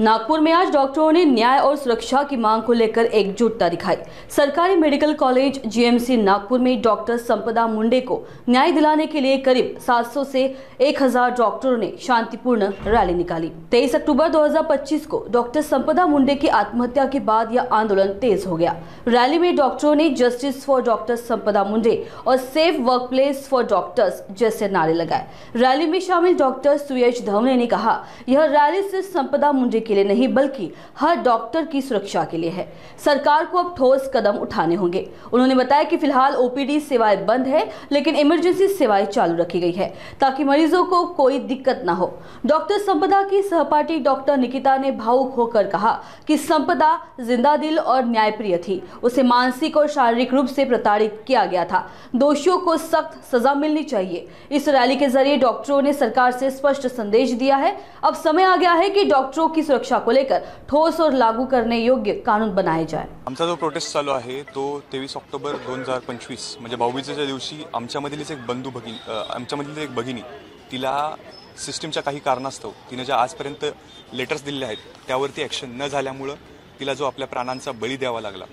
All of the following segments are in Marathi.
नागपुर में आज डॉक्टरों ने न्याय और सुरक्षा की मांग को लेकर एकजुटता दिखाई। सरकारी मेडिकल कॉलेज जीएमसी नागपुर में डॉक्टर संपदा मुंडे को न्याय दिलाने के लिए करीब 700 से 1000 डॉक्टरों ने शांतिपूर्ण रैली निकाली। 23 अक्टूबर 2025 को डॉक्टर संपदा मुंडे की आत्महत्या के बाद यह आंदोलन तेज हो गया। रैली में डॉक्टरों ने जस्टिस फॉर डॉक्टर संपदा मुंडे और सेफ वर्कप्लेस फॉर डॉक्टर्स जैसे नारे लगाए। रैली में शामिल डॉक्टर सुयश धवने ने कहा, यह रैली सिर्फ संपदा मुंडे के लिए नहीं बल्कि हर डॉक्टर की सुरक्षा के लिए है। सरकार को अब ठोस कदम उठाने होंगे। उन्होंने बताया कि फिलहाल ओपीडी सेवाएं बंद है, लेकिन इमरजेंसी सेवाएं चालू रखी गई है ताकि मरीजों को कोई दिक्कत न हो। डॉक्टर संपदा की सहपाठी डॉक्टर निकिता ने भावुक होकर कहा कि संपदा जिंदा दिल और न्यायप्रिय थी। उसे मानसिक और शारीरिक रूप से प्रताड़ित किया गया था। दोषियों को सख्त सजा मिलनी चाहिए। इस रैली के जरिए डॉक्टरों ने सरकार से स्पष्ट संदेश दिया है। अब समय आ गया है कि डॉक्टरों की सुरक्षा को लेकर ठोस और लागू करने योग्य कानून बनाए जाए। आमचा जो प्रोटेस्ट चालू आहे तो 23 ऑक्टोबर 2025 म्हणजे भाऊबीजेच्या दिवशी आमच्यामधील एक भगिनी तिला सिस्टमच्या काही कारणास्तव तिने ज्या आजपर्यंत लेटर्स दिलेले आहेत त्यावरती ॲक्शन न झाल्यामुळे तिला जो आपल्या प्राणांचा बळी द्यावा लागला,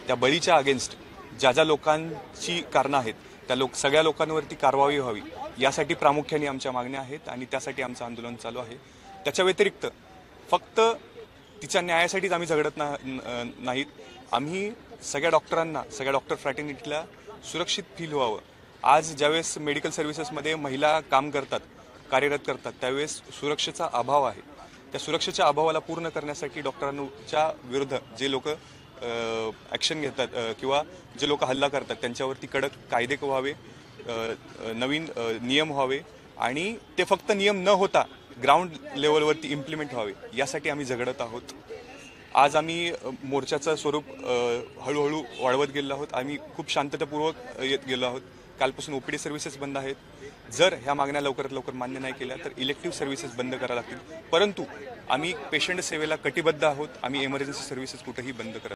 त्या बळीच्या अगेन्स्ट ज्या लोकांची कारणं आहेत त्या सगळ्या लोकांवरती कारवाई व्हावी यासाठी प्रामुख्याने आमच्या मागण्या आहेत आणि त्यासाठी आमचं आंदोलन चालू आहे। त्याच्या व्यतिरिक्त फक्त तिच्या न्यायासाठीच आम्ही झगडत नाहीत, आम्ही सगळ्या डॉक्टरांना, सगळ्या डॉक्टर फ्रॅटर्निटीला सुरक्षित फील व्हावं। आज ज्यावेळेस मेडिकल सर्व्हिसेसमध्ये महिला काम करतात, कार्यरत करतात, त्यावेळेस सुरक्षेचा अभाव आहे। त्या सुरक्षेच्या अभावाला पूर्ण करण्यासाठी डॉक्टरांच्या विरुद्ध जे लोक ॲक्शन घेतात किंवा जे लोक हल्ला करतात त्यांच्यावरती कडक कायदे व्हावे, नवीन नियम व्हावे आणि ते फक्त नियम न होता ग्राउंड लेवलवरती इम्प्लिमेंट व्हावे यासाठी आम्ही झगडत आहोत। आज आम्ही मोर्चाचं स्वरूप हळूहळू वाढवत गेलो आहोत। आम्ही खूप शांततापूर्वक येत गेलो आहोत। कालपासून ओपीडी सर्व्हिसेस बंद आहेत। जर ह्या मागण्या लवकरात लवकर मान्य नाही केल्या तर इलेक्टिव्ह सर्व्हिसेस बंद करायला लागतील, परंतु आम्ही पेशंट सेवेला कटिबद्ध आहोत। आम्ही इमर्जन्सी सर्व्हिसेस कुठेही बंद करत